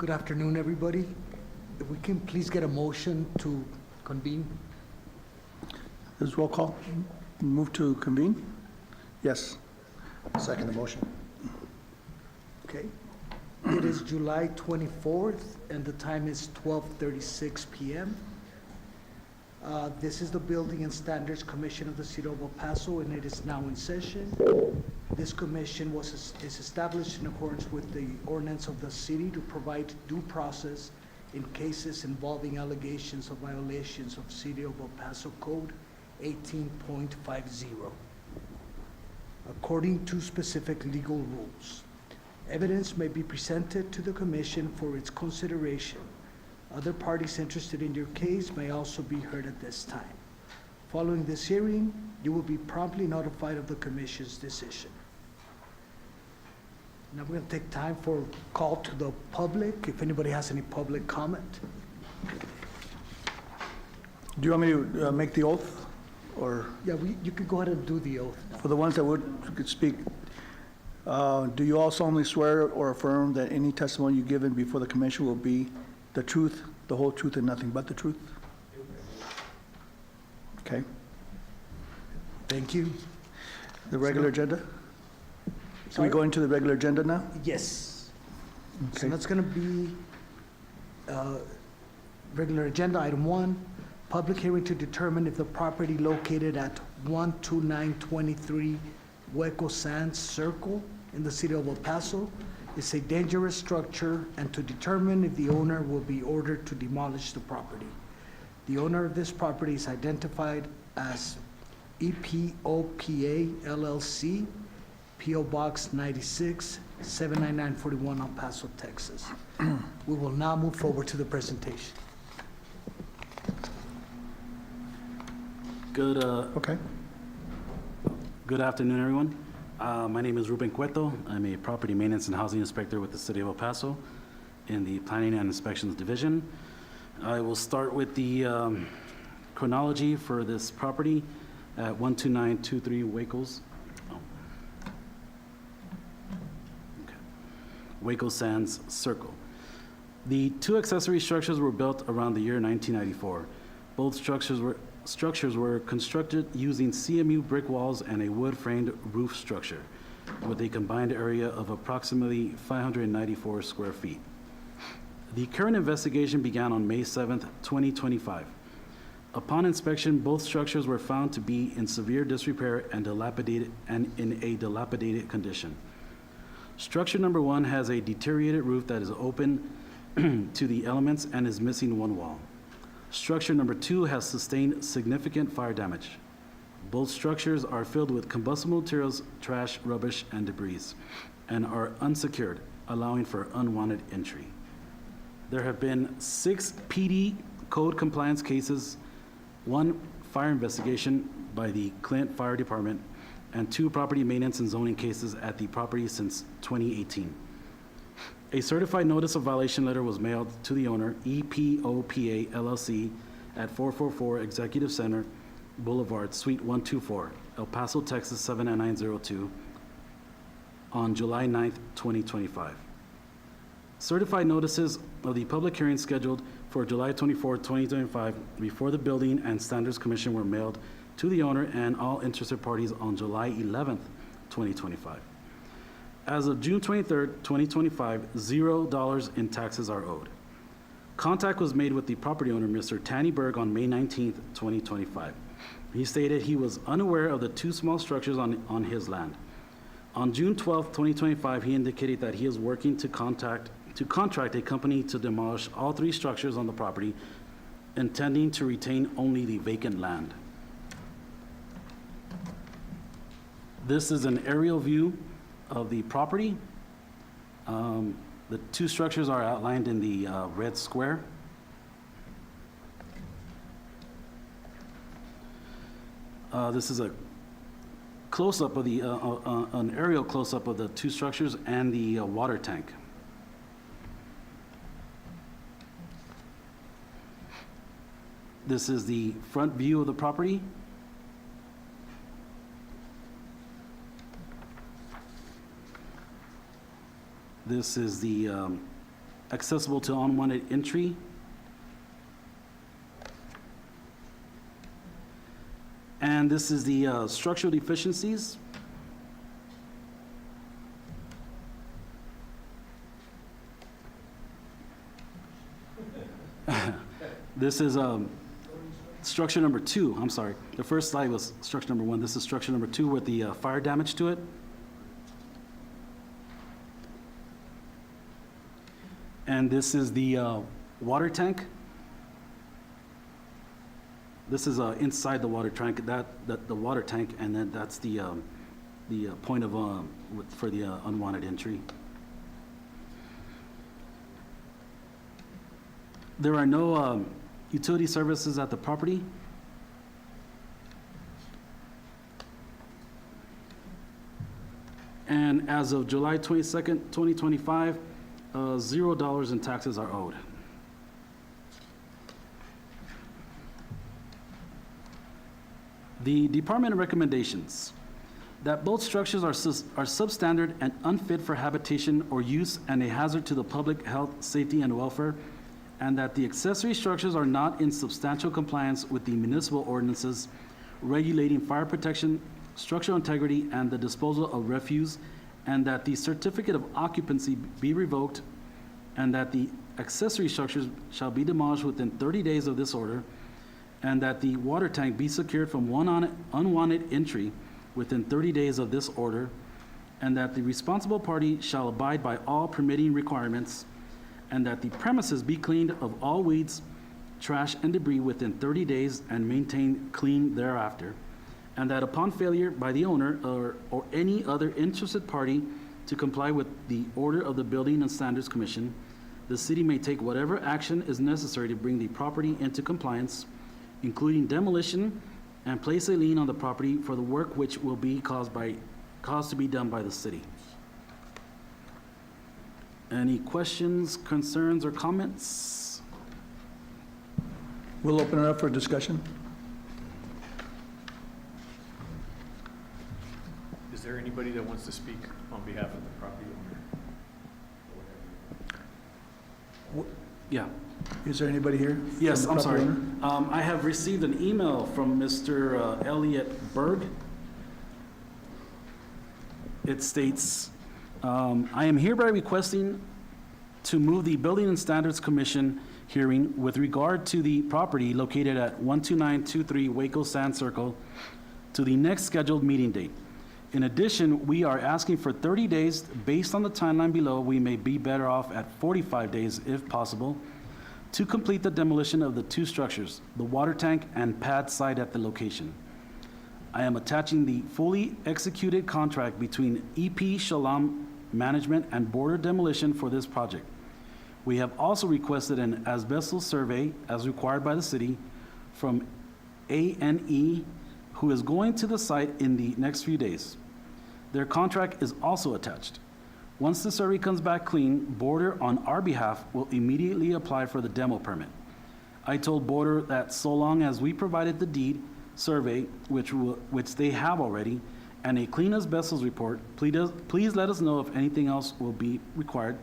Good afternoon, everybody. If we can please get a motion to convene. This is roll call. Move to convene? Yes. Second the motion. Okay. It is July 24th, and the time is 12:36 p.m. This is the Building and Standards Commission of the City of El Paso, and it is now in session. This commission is established in accordance with the ordinance of the city to provide due process in cases involving allegations of violations of City of El Paso Code 18.50, according to specific legal rules. Evidence may be presented to the commission for its consideration. Other parties interested in your case may also be heard at this time. Following this hearing, you will be promptly notified of the commission's decision. Now we're going to take time for call to the public, if anybody has any public comment. Do you want me to make the oath? Or Yeah, you could go ahead and do the oath now. for the ones that could speak, do you all solemnly swear or affirm that any testimony you've given before the commission will be the truth, the whole truth, and nothing but the truth? Okay. Thank you. The regular agenda? Can we go into the regular agenda now? Yes. So Okay. that's going to be regular agenda, item 1, public hearing to determine if the property located at 12923 Hueco Sands Circle in the city of El Paso is a dangerous structure, and to determine if the owner will be ordered to demolish the property. The owner of this property is identified as EPOPA LLC, P.O. Box 96, 79941, El Paso, Texas. We will now move forward to the presentation. Okay. Good afternoon, everyone. My name is Ruben Cueto. I'm a property maintenance and housing inspector with the City of El Paso in the Planning and Inspections Division. I will start with the chronology for this property at 12923 Huecos. Hueco Sands Circle. The two accessory structures were built around the year 1994. Both structures were constructed using CMU brick walls and a wood-framed roof structure with a combined area of approximately 594 square feet. The current investigation began on May 7th, 2025. Upon inspection, both structures were found to be in severe disrepair and in a dilapidated condition. Structure number 1 has a deteriorated roof that is open to the elements and is missing one wall. Structure number 2 has sustained significant fire damage. Both structures are filled with combustible materials, trash, rubbish, and debris, and are unsecured, allowing for unwanted entry. There have been 6 PD code compliance cases, 1 fire investigation by the Clint Fire Department, and 2 property maintenance and zoning cases at the property since 2018. A certified notice of violation letter was mailed to the owner, EPOPA LLC, at 444 Executive Center Boulevard, Suite 124, El Paso, Texas 79902, on July 9th, 2025. Certified notices of the public hearing scheduled for July 24, 2025, before the Building and Standards Commission were mailed to the owner and all interested parties on July 11th, 2025. As of June 23rd, 2025, $0 in taxes are owed. Contact was made with the property owner, Mr. Tanny Berg, on May 19th, 2025. He stated he was unaware of the 2 small structures on his land. On June 12th, 2025, he indicated that he is working to contract a company to demolish all 3 structures on the property, intending to retain only the vacant land. This is an aerial view of the property. The 2 structures are outlined in the red square. This is a close-up of an aerial close-up of the 2 structures and the water tank. This is the front view of the property. This is the accessible to unwanted entry. And this is the structural deficiencies. This is structure number 2, I'm sorry. The first slide was structure number 1. This is structure number 2 with the fire damage to it. And this is the water tank. This is inside the water tank, the water tank, and then that's the point of for the unwanted entry. There are no utility services at the property. And as of July 22nd, 2025, $0 in taxes are owed. The department recommendations that both structures are substandard and unfit for habitation or use and a hazard to the public health, safety, and welfare, and that the accessory structures are not in substantial compliance with the municipal ordinances regulating fire protection, structural integrity, and the disposal of refuse, and that the certificate of occupancy be revoked, and that the accessory structures shall be demolished within 30 days of this order, and that the water tank be secured from unwanted entry within 30 days of this order, and that the responsible party shall abide by all permitting requirements, and that the premises be cleaned of all weeds, trash, and debris within 30 days and maintained clean thereafter, and that upon failure by the owner or any other interested party to comply with the order of the Building and Standards Commission, the city may take whatever action is necessary to bring the property into compliance, including demolition, and place a lien on the property for the work which will be caused to be done by the city. Any questions, concerns, or comments? We'll open it up for discussion. Is there anybody that wants to speak on behalf of the property owner? Yeah. Is there anybody here? Yes, from I'm the sorry. property owner? I have received an email from Mr. Elliot Berg. It states, I am hereby requesting to move the Building and Standards Commission hearing with regard to the property located at 12923 Waco Sand Circle to the next scheduled meeting date. In addition, we are asking for 30 days. Based on the timeline below, we may be better off at 45 days if possible to complete the demolition of the 2 structures, the water tank and pad site at the location. I am attaching the fully executed contract between EP Shalom Management and Border Demolition for this project. We have also requested an asbestos survey as required by the city from A&E, who is going to the site in the next few days. Their contract is also attached. Once the survey comes back clean, Border on our behalf will immediately apply for the demo permit. I told Border that so long as we provided the deed survey, which they have already, and a clean asbestos report, please let us know if anything else will be required.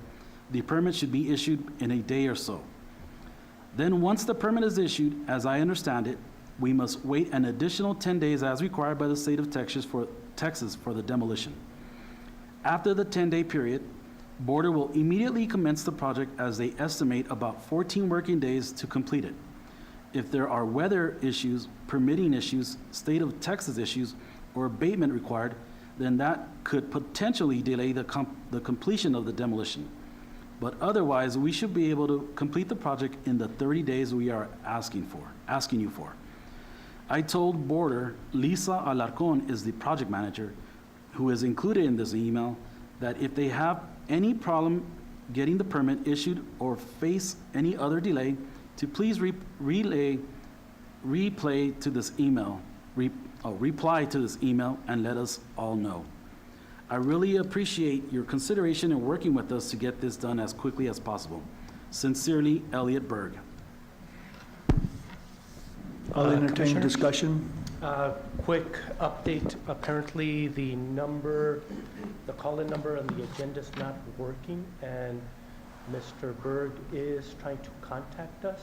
The permit should be issued in a day or so. Then once the permit is issued, as I understand it, we must wait an additional 10 days as required by the state of Texas for the demolition. After the 10-day period, Border will immediately commence the project as they estimate about 14 working days to complete it. If there are weather issues, permitting issues, state of Texas issues, or abatement required, then that could potentially delay the completion of the demolition. But otherwise, we should be able to complete the project in the 30 days we are asking you for. I told Border, Lisa Alarcon is the project manager, who is included in this email, that if they have any problem getting the permit issued or face any other delay, to please reply to this email and let us all know. I really appreciate your consideration in working with us to get this done as quickly as possible. Sincerely, Elliot Berg. I'll entertain Commissioner? discussion. Quick update, apparently the call-in number on the agenda is not working, and Mr. Berg is trying to contact us.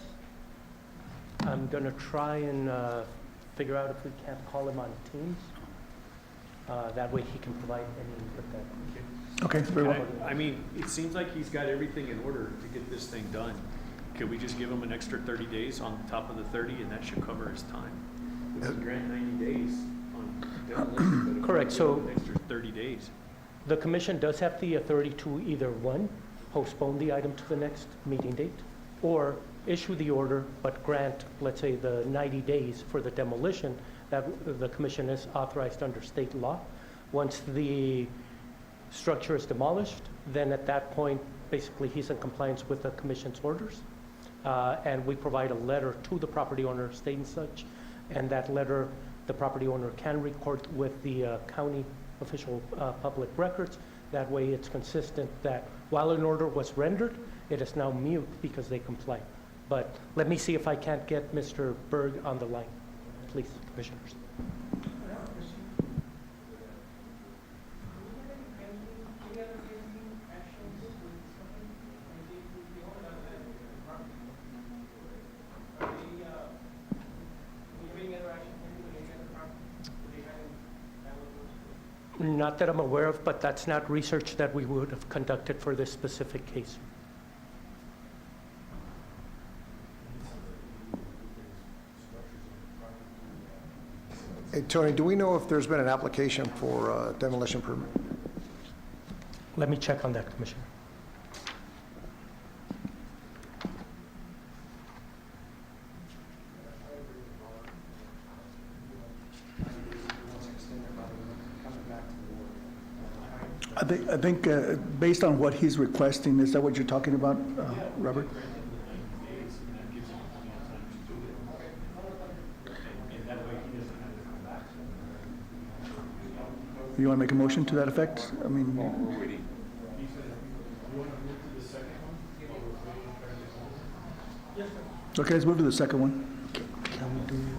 I'm going to try and figure out if we can't call him on Teams. That way he can provide any input that. Okay, very well. I mean, it seems like he's got everything in order to get this thing done. Could we just give him an extra 30 days on top of the 30, and that should cover his time? We can grant 90 days on demolition, but if we Correct, give so- him an extra 30 days. The commission does have the authority to either, one, postpone the item to the next meeting date, or issue the order, but grant, let's say, the 90 days for the demolition that the commission is authorized under state law. Once the structure is demolished, then at that point, basically, he's in compliance with the commission's orders. And we provide a letter to the property owner stating such, and that letter, the property owner can record with the county official public records. That way, it's consistent that while an order was rendered, it is now mute because they comply. But let me see if I can't get Mr. Berg on the line. Please, commissioners. Not that I'm aware of, but that's not research that we would have conducted for this specific case. Hey, Tony, do we know if there's been an application for demolition permit? Let me check on that, Commissioner. I think based on what he's requesting, is that what you're talking about, Robert? You want to make a motion to that effect? I mean, okay, let's move to the second one.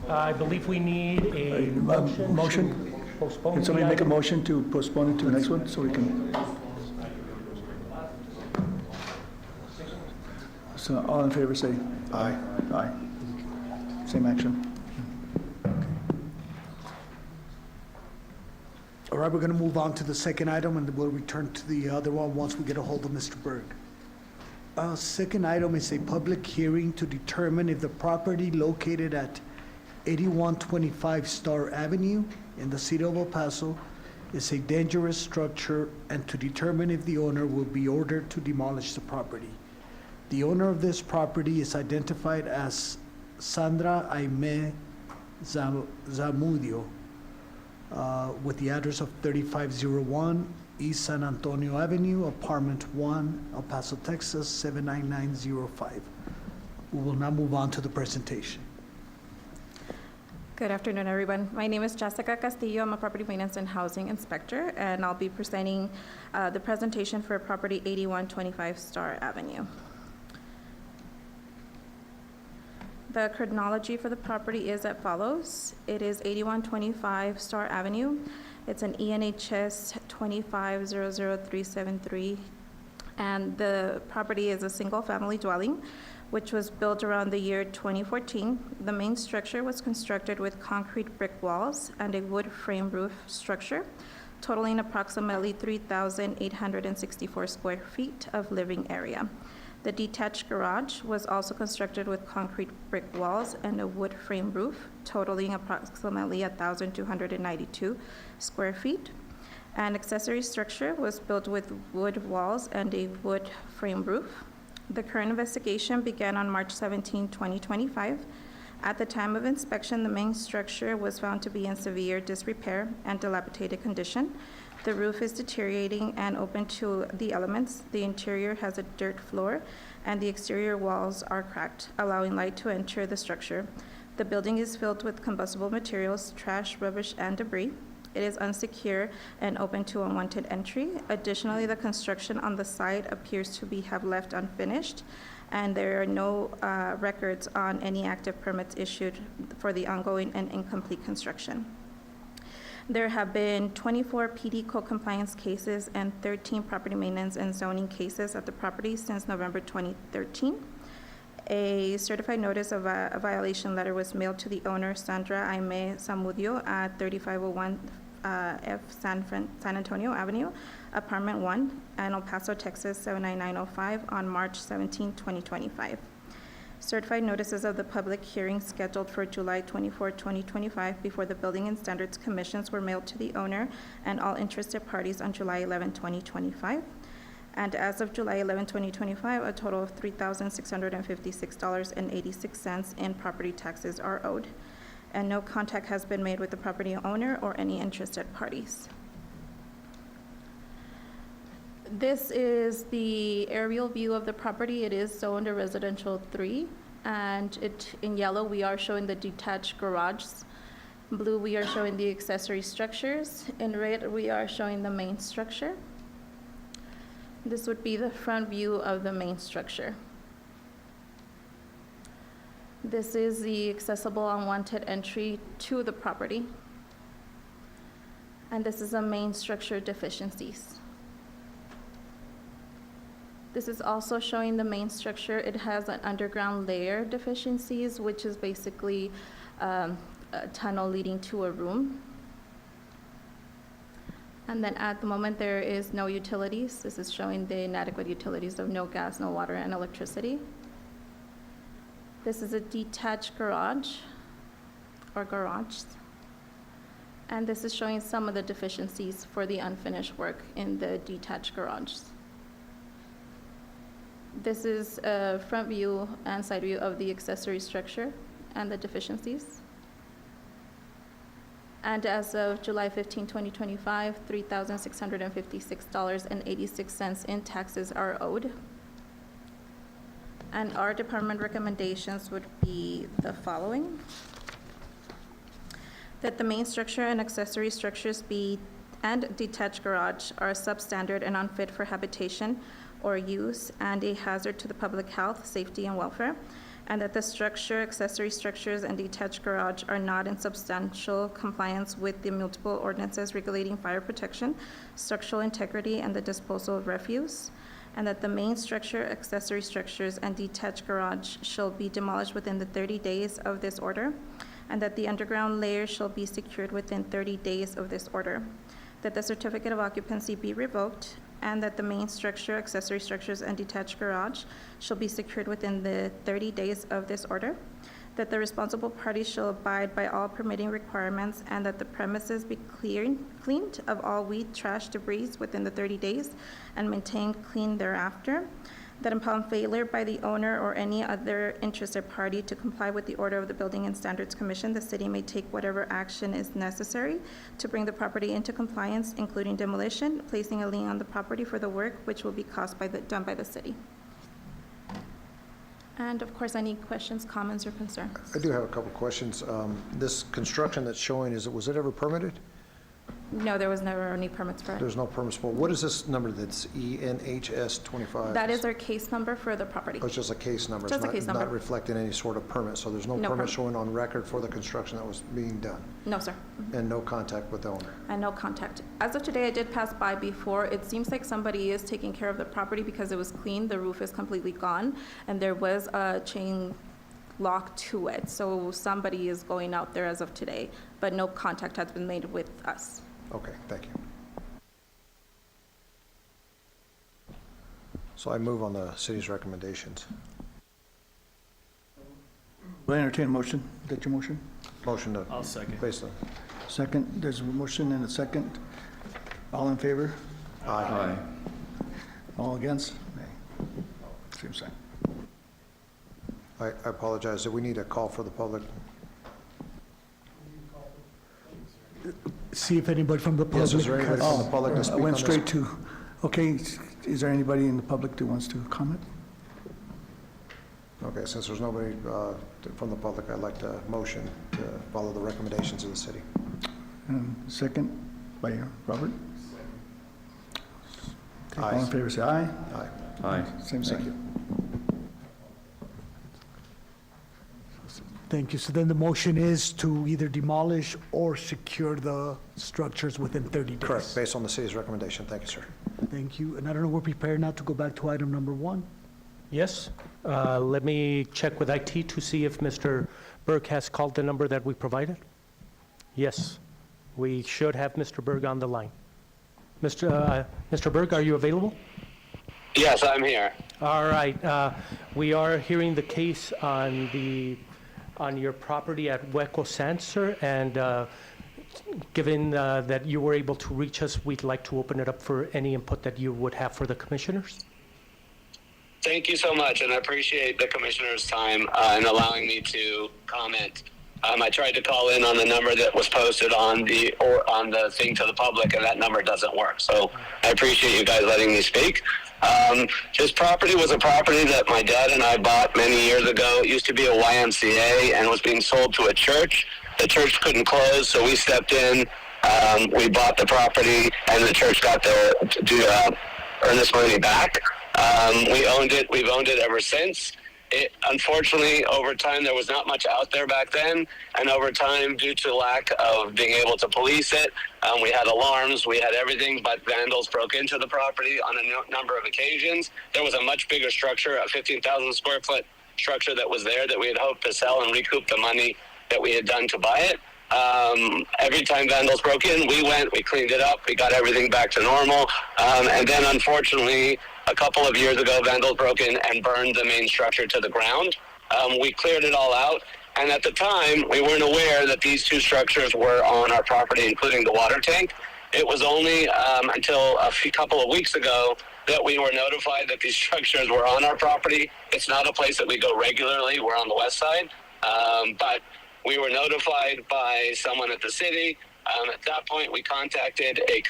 I believe we need a motion. Motion? to Postpone Can the somebody make a item. motion to postpone it to the next one, so we can? So all in favor, say Aye. aye. Same action. All right, we're going to move on to the second item, and we'll return to the other one once we get a hold of Mr. Berg. Second item is a public hearing to determine if the property located at 8125 Star Avenue in the city of El Paso is a dangerous structure, and to determine if the owner will be ordered to demolish the property. The owner of this property is identified as Sandra Aime Zamudio, with the address of 3501 East San Antonio Avenue, Apartment 1, El Paso, Texas, 79905. We will now move on to the presentation. Good afternoon, everyone. My name is Jessica Castillo. I'm a property maintenance and housing inspector, and I'll be presenting the presentation for property 8125 Star Avenue. The chronology for the property is as follows. It is 8125 Star Avenue. It's an ENHS 2500373, and the property is a single-family dwelling, which was built around the year 2014. The main structure was constructed with concrete brick walls and a wood frame roof structure, totaling approximately 3,864 square feet of living area. The detached garage was also constructed with concrete brick walls and a wood frame roof, totaling approximately 1,292 square feet. An accessory structure was built with wood walls and a wood frame roof. The current investigation began on March 17, 2025. At the time of inspection, the main structure was found to be in severe disrepair and dilapidated condition. The roof is deteriorating and open to the elements. The interior has a dirt floor, and the exterior walls are cracked, allowing light to enter the structure. The building is filled with combustible materials, trash, rubbish, and debris. It is unsecure and open to unwanted entry. Additionally, the construction on the site appears to have left unfinished, and there are no records on any active permits issued for the ongoing and incomplete construction. There have been 24 PD code compliance cases and 13 property maintenance and zoning cases at the property since November 2013. A certified notice of a violation letter was mailed to the owner, Sandra Aime Zamudio, at 3501 F San Antonio Avenue, Apartment 1, in El Paso, Texas 79905, on March 17, 2025. Certified notices of the public hearing scheduled for July 24, 2025, before the Building and Standards Commissions were mailed to the owner and all interested parties on July 11, 2025. And as of July 11, 2025, a total of $3,656.86 in property taxes are owed, and no contact has been made with the property owner or any interested parties. This is the aerial view of the property. It is zoned a residential 3, and in yellow, we are showing the detached garage. In blue, we are showing the accessory structures. In red, we are showing the main structure. This would be the front view of the main structure. This is the accessible unwanted entry to the property. And this is the main structure deficiencies. This is also showing the main structure. It has an underground layer deficiencies, which is basically a tunnel leading to a room. And then at the moment, there is no utilities. This is showing the inadequate utilities of no gas, no water, and electricity. This is a detached garage, or garages. And this is showing some of the deficiencies for the unfinished work in the detached garage. This is a front view and side view of the accessory structure and the deficiencies. And as of July 15, 2025, $3,656.86 in taxes are owed. And our department recommendations would be the following: that the main structure and accessory structures and detached garage are substandard and unfit for habitation or use and a hazard to the public health, safety, and welfare, and that the structure, accessory structures, and detached garage are not in substantial compliance with the multiple ordinances regulating fire protection, structural integrity, and the disposal of refuse, and that the main structure, accessory structures, and detached garage shall be demolished within the 30 days of this order, and that the underground layer shall be secured within 30 days of this order, that the certificate of occupancy be revoked, and that the main structure, accessory structures, and detached garage shall be secured within the 30 days of this order, that the responsible parties shall abide by all permitting requirements, and that the premises be cleaned of all weed, trash, debris within the 30 days and maintained clean thereafter, that upon failure by the owner or any other interested party to comply with the order of the Building and Standards Commission, the city may take whatever action is necessary to bring the property into compliance, including demolition, placing a lien on the property for the work which will be done by the city. And of course, any questions, comments, or concerns? I do have a couple questions. This construction that's showing, was it ever permitted? No, there was never any permits for it. There's no permits for, what is this number that's ENHS 25? That is our case number for the property. Oh, it's just a case number? Just a case It's number. not reflecting any sort of permit, so there's no No permit permit. showing on record for the construction that was being done, No, sir. and no contact with the owner? And no contact. As of today, I did pass by before. It seems like somebody is taking care of the property because it was clean. The roof is completely gone, and there was a chain lock to it. So somebody is going out there as of today, but no contact has been made with us. Okay, thank you. So I move on the city's recommendations. Will I entertain a motion? Is that your motion? Motion to, I'll second. based on, Second, there's a motion and a second. All in favor? aye. All against? Nay. Same sign. I apologize, do we need a call for the public? See if anybody from the public. Yes, is there anybody from the Oh, public to I speak on went this? straight to, okay, is there anybody in the public that wants to comment? Okay, since there's nobody from the public, I'd like to motion to follow the recommendations of the city. Second by Robert? Okay, all in Aye. favor, say aye. Aye. Aye. Same Thank sign. you. Thank you. So then the motion is to either demolish or secure the structures within 30 days? Correct, based on the city's recommendation. Thank you, sir. Thank you. And I don't know, we're prepared now to go back to item number 1? Yes, let me check with IT to see if Mr. Berg has called the number that we provided. Yes, we should have Mr. Berg on the line. Mr. Berg, are you available? Yes, I'm here. All right, we are hearing the case on your property at Hueco Sands, sir, and given that you were able to reach us, we'd like to open it up for any input that you would have for the commissioners. Thank you so much, and I appreciate the commissioner's time in allowing me to comment. I tried to call in on the number that was posted on the thing to the public, and that number doesn't work. So I appreciate you guys letting me speak. This property was a property that my dad and I bought many years ago. It used to be a YMCA and was being sold to a church. The church couldn't close, so we stepped in. We bought the property, and the church got to earn this money back. We owned it. We've owned it ever since. Unfortunately, over time, there was not much out there back then, and over time, due to lack of being able to police it, we had alarms, we had everything, but vandals broke into the property on a number of occasions. There was a much bigger structure, a 15,000 square foot structure that was there that we had hoped to sell and recoup the money that we had done to buy it. Every time vandals broke in, we cleaned it up, we got everything back to normal, and then unfortunately, a couple of years ago, vandals broke in and burned the main structure to the ground. We cleared it all out, and at the time, we weren't aware that these two structures were on our property, including the water tank. It was only until couple of weeks ago that we were notified that these structures were on our property. It's not a place that we go regularly. We're on the west side, but we were notified by someone at the city. At that point, we contacted a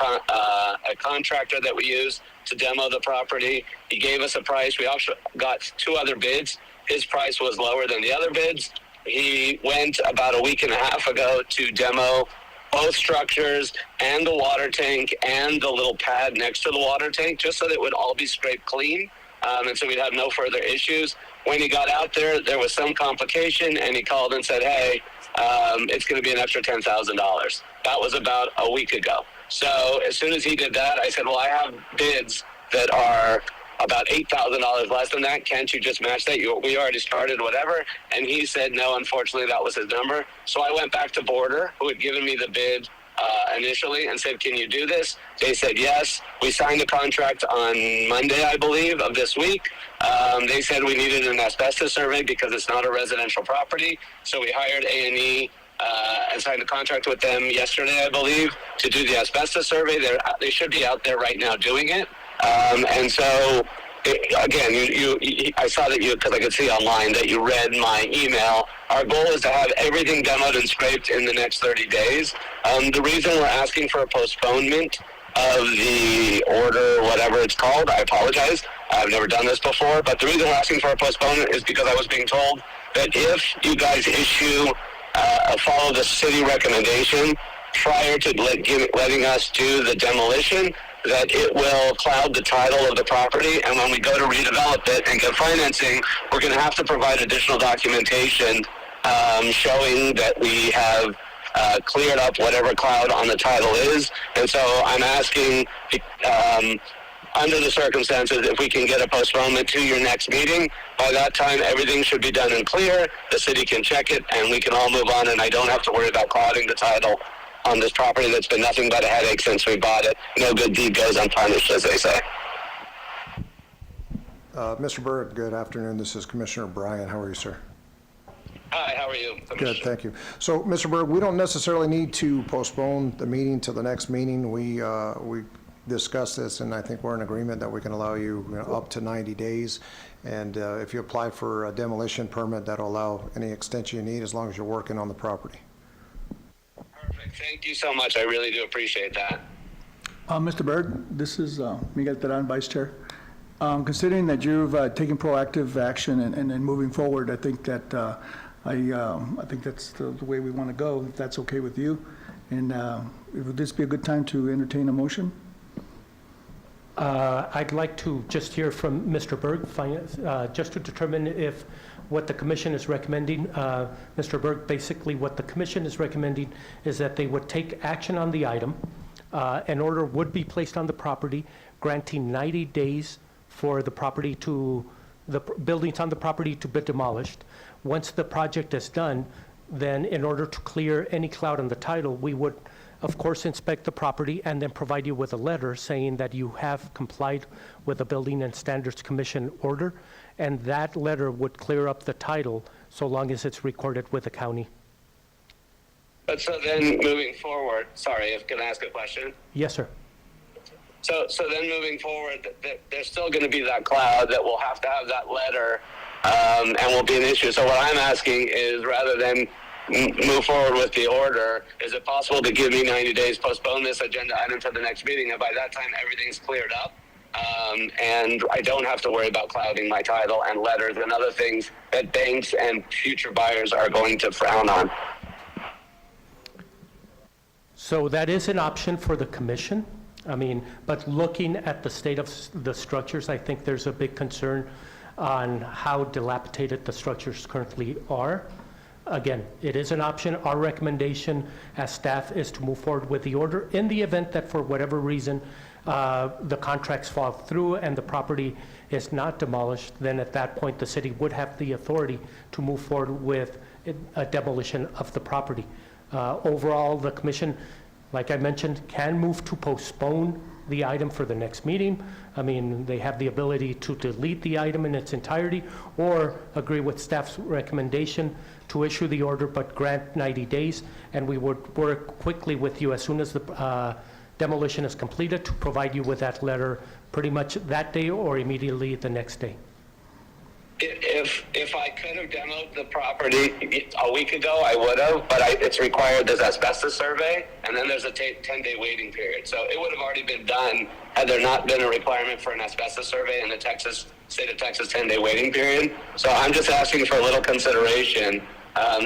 contractor that we use to demo the property. He gave us a price. We also got 2 other bids. His price was lower than the other bids. He went about a week and a half ago to demo both structures and the water tank and the little pad next to the water tank, just so that it would all be scraped clean, and so we'd have no further issues. When he got out there, there was some complication, and he called and said, hey, it's going to be an extra $10,000. That was about a week ago. So as soon as he did that, I said, well, I have bids that are about $8,000 less than that. Can't you just match that? We already started, whatever. And he said, no, unfortunately, that was his number. So I went back to Border, who had given me the bid initially, and said, can you do this? They said yes. We signed a contract on Monday, I believe, of this week. They said we needed an asbestos survey because it's not a residential property. So we hired A&E and signed a contract with them yesterday, I believe, to do the asbestos survey. They should be out there right now doing it. And so, again, I saw that because I could see online that you read my email. Our goal is to have everything demoed and scraped in the next 30 days. The reason we're asking for a postponement of the order, whatever it's called, I apologize. I've never done this before, but the reason we're asking for a postponement is because I was being told that if you guys follow the city recommendation prior to letting us do the demolition, that it will cloud the title of the property, and when we go to redevelop it and get financing, we're going to have to provide additional documentation showing that we have cleared up whatever cloud on the title is. And so I'm asking, under the circumstances, if we can get a postponement to your next meeting. By that time, everything should be done and clear. The city can check it, and we can all move on, and I don't have to worry about clouding the title on this property that's been nothing but a headache since we bought it. No good deed goes unpunished, as they say. Mr. Berg, good afternoon. This is Commissioner Bryan. How are you, sir? Hi, how are you? Good, thank you. So, Mr. Berg, we don't necessarily need to postpone the meeting to the next meeting. We discussed this, and I think we're in agreement that we can allow you up to 90 days. And if you apply for a demolition permit, that'll allow any extension you need as long as you're working on the property. Perfect. Thank you so much. I really do appreciate that. Mr. Berg, this is Miguel Terán, Vice Chair. Considering that you've taken proactive action and moving forward, I think that I think that's the way we want to go, if that's okay with you. And would this be a good time to entertain a motion? I'd like to just hear from Mr. Berg, just to determine if what the commission is recommending, Mr. Berg, basically what the commission is recommending is that they would take action on the item. An order would be placed on the property granting 90 days for the property to, the buildings on the property to be demolished. Once the project is done, then in order to clear any cloud on the title, we would, of course, inspect the property and then provide you with a letter saying that you have complied with the Building and Standards Commission order, and that letter would clear up the title so long as it's recorded with the county. But so then moving forward, sorry, can I ask a question? Yes, sir. So then moving forward, there's still going to be that cloud that will have to have that letter, and will be an issue. So what I'm asking is, rather than move forward with the order, is it possible to give me 90 days, postpone this agenda item to the next meeting, and by that time everything's cleared up, and I don't have to worry about clouding my title and letters and other things that banks and future buyers are going to frown on? So that is an option for the commission. I mean, but looking at the state of the structures, I think there's a big concern on how dilapidated the structures currently are. Again, it is an option. Our recommendation as staff is to move forward with the order. In the event that for whatever reason the contracts fall through and the property is not demolished, then at that point the city would have the authority to move forward with a demolition of the property. Overall, the commission, like I mentioned, can move to postpone the item for the next meeting. I mean, they have the ability to delete the item in its entirety or agree with staff's recommendation to issue the order but grant 90 days. And we would work quickly with you as soon as the demolition is completed to provide you with that letter pretty much that day or immediately the next day. If I could have demoed the property a week ago, I would have, but it's required this asbestos survey, and then there's a 10-day waiting period. So it would have already been done had there not been a requirement for an asbestos survey in the state of Texas 10-day waiting period. So I'm just asking for a little consideration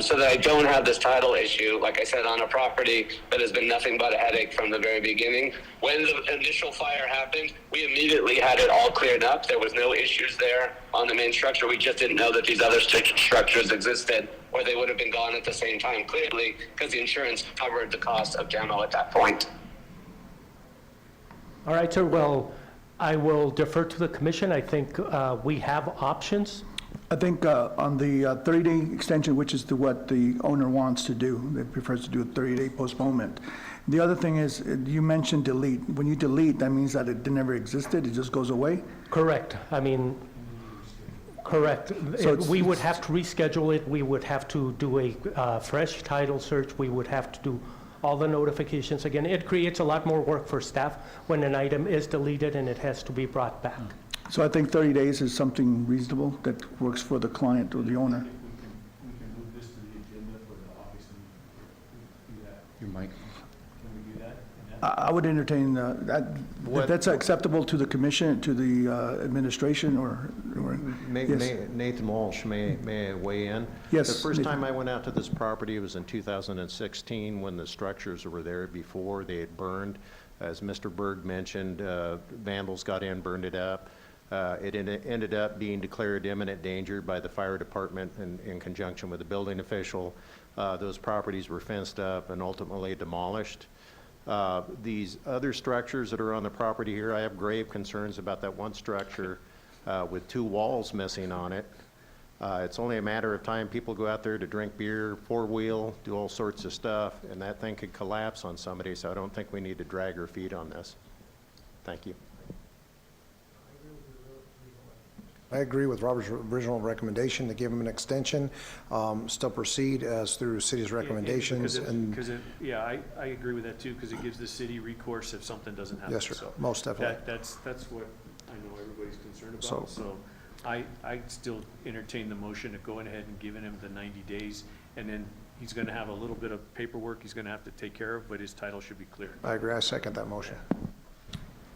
so that I don't have this title issue, like I said, on a property that has been nothing but a headache from the very beginning. When the initial fire happened, we immediately had it all cleared up. There was no issues there on the main structure. We just didn't know that these other structures existed, or they would have been gone at the same time, clearly, because the insurance covered the cost of demo at that point. All right, sir. Well, I will defer to the commission. I think we have options. I think on the 30-day extension, which is what the owner wants to do, they prefers to do a 30-day postponement. The other thing is, you mentioned delete. When you delete, that means that it never existed, it just goes away? Correct. I mean, correct. So We would have to reschedule it. We would have to do a fresh title search. We would have to do all the notifications again. It creates a lot more work for staff when an item is deleted and it has to be brought back. So I think 30 days is something reasonable that works for the client or the owner. We can move this to the agenda for the August meeting. Do that. Your mic. Can we do that? I would entertain that, if that's acceptable to the commission, to the administration, or yes. Nathan Walsh, may I weigh in? Yes, The first Nathan. time I went out to this property was in 2016, when the structures were there before. They had burned. As Mr. Berg mentioned, vandals got in, burned it up. It ended up being declared imminent danger by the fire department in conjunction with the building official. Those properties were fenced up and ultimately demolished. These other structures that are on the property here, I have grave concerns about that one structure with 2 walls missing on it. It's only a matter of time. People go out there to drink beer, 4-wheel, do all sorts of stuff, and that thing could collapse on somebody, so I don't think we need to drag our feet on this. Thank you. I agree with Robert's original recommendation to give him an extension, still proceed as through city's recommendations. Yeah, I agree with that too, because it gives the city recourse if something doesn't happen. Yes, sir, So most definitely. That's what I know everybody's concerned So- about, so I still entertain the motion to go ahead and giving him the 90 days, and then he's gonna have a little bit of paperwork he's gonna have to take care of, but his title should be clear. I agree, I second that motion.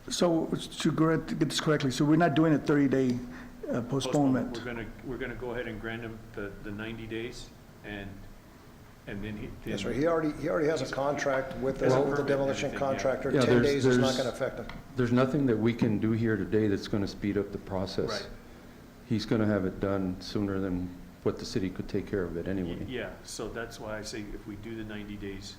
So to get this correctly, so we're not doing a 30-day postponement? We're gonna go ahead and grant him the 90 days, and then he. Yes, sir, he already has a contract with the demolition contractor. Yeah, 10 days is not there's- going to affect him. There's nothing that we can do here today that's going to speed up the process. Right. He's going to have it done sooner than what the city could take care of it anyway. Yeah, so that's why I say if we do the 90 days,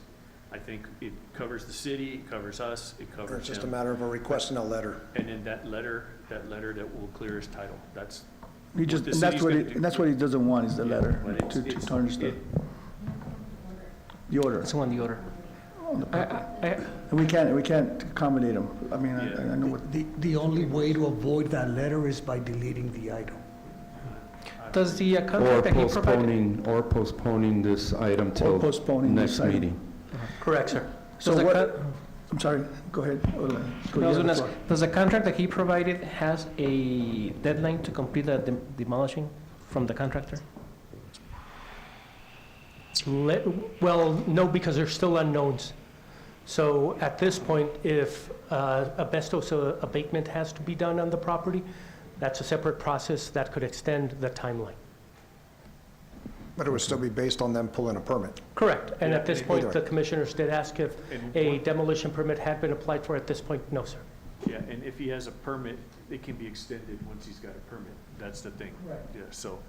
I think it covers the city, it covers us, it covers It's just a him. matter of requesting a letter. And then that letter that will clear his title, that's, He just, the and that's city's what he, gonna do. and that's what he doesn't want, is the Yeah, letter but it's- to it's- tarnish the, it- the order. It's on the order. on the paper. And we can't accommodate him. I mean, I know what, The only way to avoid that letter is by deleting the item. Does the Or contract that he provided? postponing this item or till postponing this next item. meeting. Correct, sir. So Does the what, I'm sorry, go ahead. Go I was ahead, gonna ask, floor. does the contract that he provided has a deadline to complete the demolishing from the contractor? Well, no, because there's still unknowns. So at this point, if asbestos abatement has to be done on the property, that's a separate process that could extend the timeline. But it would still be based on them pulling a permit. Correct. And at this point, Either. the commissioners did ask if And a what- demolition permit had been applied for. At this point, no, sir. yeah, and if he has a permit, it can be extended once he's got a permit. That's the thing. Right. Yeah, so,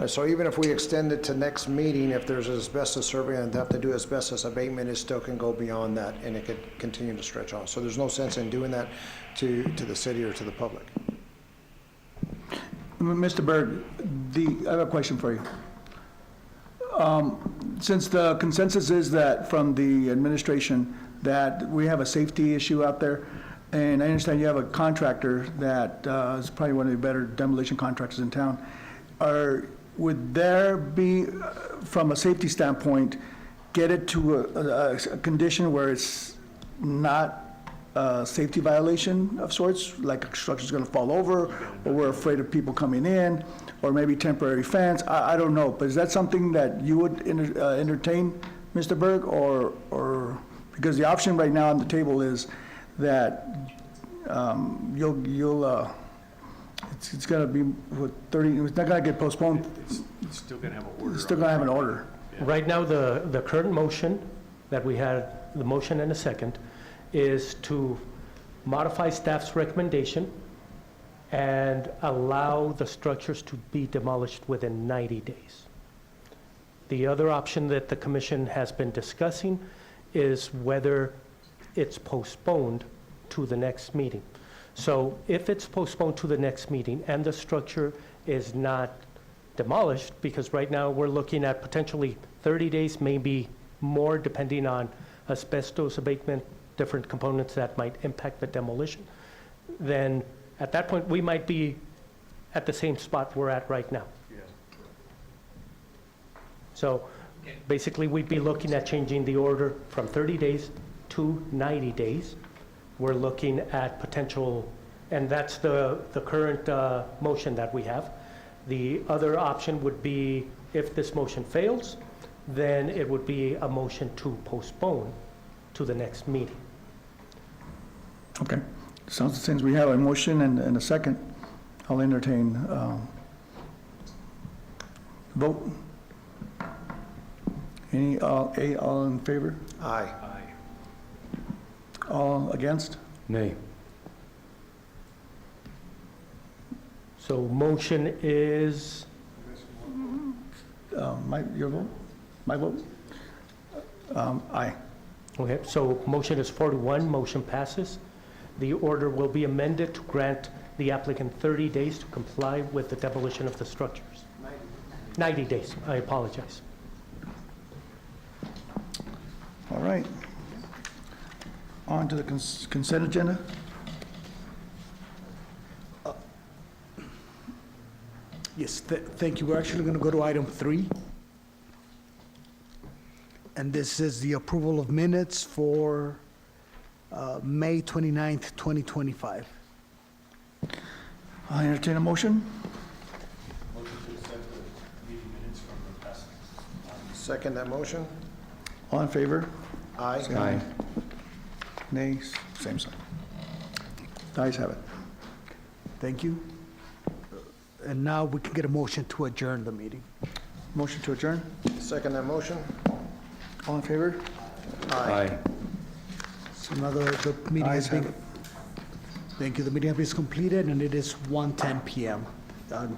So even if we extend it to next meeting, if there's asbestos survey and have to do asbestos abatement, it still can go beyond that and it could continue to stretch on. So there's no sense in doing that to the city or to the public. Mr. Berg, I have a question for you. Since the consensus is that from the administration that we have a safety issue out there, and I understand you have a contractor that is probably one of the better demolition contractors in town, would there be, from a safety standpoint, get it to a condition where it's not a safety violation of sorts, like a structure's gonna fall over, or we're afraid of people coming in, or maybe temporary fence, I don't know, but is that something that you would entertain, Mr. Berg, or, because the option right now on the table is that it's gonna be, what, 30, it's not gonna get postponed, it's still gonna have an order. it's still on gonna have it. an order. Right now, the current motion that we had, the motion and a second, is to modify staff's recommendation and allow the structures to be demolished within 90 days. The other option that the commission has been discussing is whether it's postponed to the next meeting. So if it's postponed to the next meeting and the structure is not demolished, because right now we're looking at potentially 30 days, maybe more, depending on asbestos abatement, different components that might impact the demolition, then at that point, we might be at the same spot we're at right now. Yeah. So basically, we'd be looking at changing the order from 30 days to 90 days. We're looking at potential, and that's the current motion that we have. The other option would be, if this motion fails, then it would be a motion to postpone to the next meeting. Okay, sounds, since we have a motion and a second, I'll entertain vote. All in favor? Aye. Aye. All against? Nay. So motion is, Your vote? My vote? Aye. okay, so motion is 4-1, motion passes. The order will be amended to grant the applicant 30 days to comply with the demolition of the structures. 90 days, I apologize. All right. On to the consent agenda. Yes, thank you. We're actually going to go to item 3. And this is the approval of minutes for May 29th, 2025. I entertain a motion. Second that motion? All in favor? Aye. Say aye. Nays, same sign. The ayes have it. Thank you. And now we can get a motion to adjourn the meeting. Motion to adjourn. Second that motion? All in favor? Aye. So now the meeting Ayes has have been, it. thank you. The meeting has been completed and it is 1:10 PM on